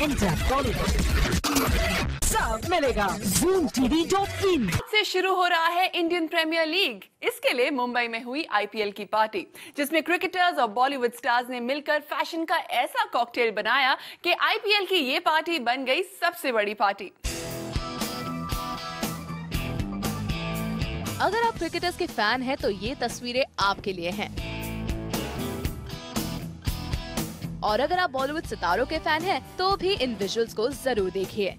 Enter Bollywood सब मिलेगा ZoomTV.in से शुरू हो रहा है इंडियन प्रीमियर लीग। इसके लिए मुंबई में हुई आईपीएल की पार्टी, जिसमें क्रिकेटर्स और बॉलीवुड स्टार्स ने मिलकर फैशन का ऐसा कॉकटेल बनाया कि आईपीएल की ये पार्टी बन गई सबसे बड़ी पार्टी। अगर आप क्रिकेटर्स के फैन हैं तो ये तस्वीरें आपके लिए हैं, और अगर आप बॉलीवुड सितारों के फैन हैं तो भी इन विजुअल्स को जरूर देखिए।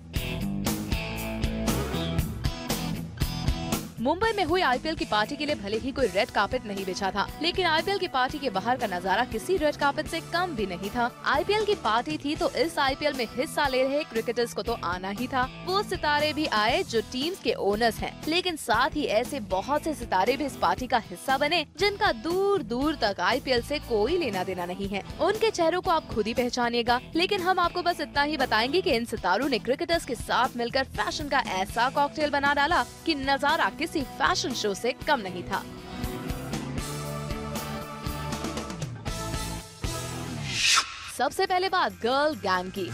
मुंबई में हुई आईपीएल की पार्टी के लिए भले ही कोई रेड कार्पेट नहीं बिछा था, लेकिन आईपीएल की पार्टी के बाहर का नजारा किसी रेड कार्पेट से कम भी नहीं था। आईपीएल की पार्टी थी तो इस आईपीएल में हिस्सा ले रहे क्रिकेटर्स को तो आना ही था। वो सितारे भी आए जो टीम्स के ओनर्स हैं, लेकिन साथ ही ऐसे बहुत से सितारे भी इस पार्टी का हिस्सा बने जिनका दूर दूर तक आईपीएल से कोई लेना देना नहीं है। उनके चेहरों को आप खुद ही पहचानिएगा, लेकिन हम आपको बस इतना ही बताएंगे कि इन सितारों ने क्रिकेटर्स के साथ मिलकर फैशन का ऐसा कॉकटेल बना डाला कि नजारा किसी फैशन शो से कम नहीं था। सबसे पहले बात गर्ल गैंग की।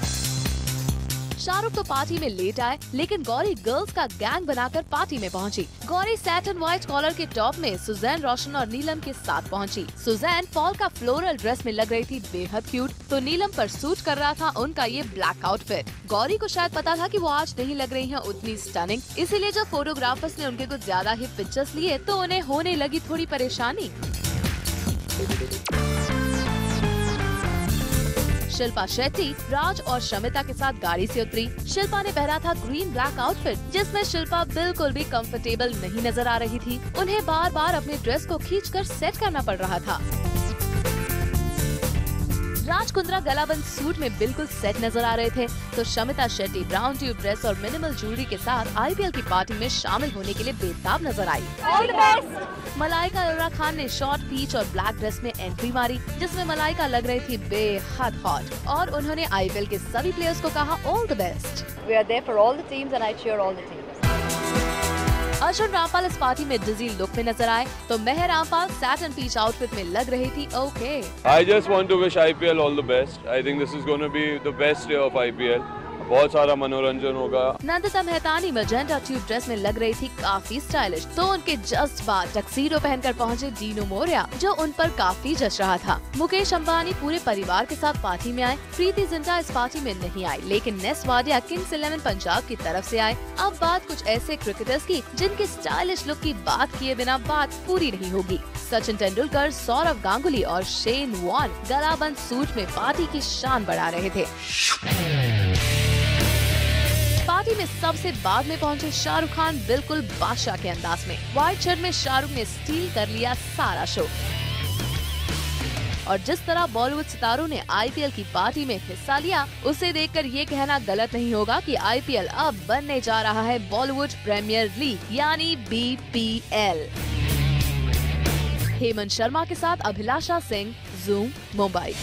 शाहरुख तो पार्टी में लेट आए, लेकिन गौरी गर्ल्स का गैंग बनाकर पार्टी में पहुंची। गौरी सैटिन व्हाइट कॉलर के टॉप में सुजैन रोशन और नीलम के साथ पहुंची। सुजैन फॉल का फ्लोरल ड्रेस में लग रही थी बेहद क्यूट, तो नीलम पर सूट कर रहा था उनका ये ब्लैक आउटफिट। गौरी को शायद पता था कि वो आज नहीं लग रही हैं उतनी स्टनिंग, इसीलिए जब फोटोग्राफर्स ने उनके कुछ ज्यादा ही पिक्चर्स लिए तो उन्हें होने लगी थोड़ी परेशानी। शिल्पा शेट्टी राज और शमिता के साथ गाड़ी से उतरी। शिल्पा ने पहना था ग्रीन ब्लैक आउटफिट, जिसमें शिल्पा बिल्कुल भी कंफर्टेबल नहीं नजर आ रही थी। उन्हें बार बार अपने ड्रेस को खींचकर सेट करना पड़ रहा था। राज कुंद्रा गलाबंद सूट में बिल्कुल सेट नजर आ रहे थे, तो Shamita Shetty brown tube dress और मिनिमल ज्वेलरी के साथ आईपीएल की पार्टी में शामिल होने के लिए बेताब नजर आई। All the best. Malaika Arora Khan ने शॉर्ट पीच और ब्लैक ड्रेस में एंट्री मारी, जिसमें मलाइका लग रही थी बेहद हॉट, और उन्होंने आईपीएल के सभी प्लेयर्स को कहा all the best. We are there for all the teams and I cheer all the teams. Arjun Rampal इस पार्टी में डिजी लुक में नजर आए, तो मेहर रामपाल सैटिन पीच आउटफिट में लग रही थी okay. I just want to wish IPL all the best. I think this is going to be the best year of IPL. बहुत सारा मनोरंजन होगा। Nandita Mehtani magenta tube dress में लग रही थी काफी स्टाइलिश, तो उनके जस्ट बाद टक्सीडो पहनकर पहुंचे डीनो मोरिया, जो उन पर काफी जच रहा था। मुकेश अंबानी पूरे परिवार के साथ पार्टी में आए। प्रीति जिंटा इस पार्टी में नहीं आई, लेकिन नेस वाडिया किंग्स 11 पंजाब की तरफ से आए। अब बात कुछ ऐसे क्रिकेटर्स की जिनके स्टाइलिश लुक की बात किए बिना बात पूरी नहीं होगी। सचिन तेंदुलकर, सौरव गांगुली और शेन वॉर्न गलाबंद सूट में पार्टी की शान बढ़ा रहे थे। पार्टी में सबसे बाद में पहुंचे शाहरुख खान बिल्कुल बादशाह के अंदाज में। व्हाइट शर्ट में शाहरुख ने स्टील कर लिया सारा शो। और जिस तरह बॉलीवुड सितारों ने आईपीएल की पार्टी में हिस्सा लिया, उसे देखकर ये कहना गलत नहीं होगा कि आईपीएल अब बनने जा रहा है बॉलीवुड प्रीमियर लीग यानी BPL। हेमंत शर्मा के साथ अभिलाषा सिंह, ज़ूम, मुंबई।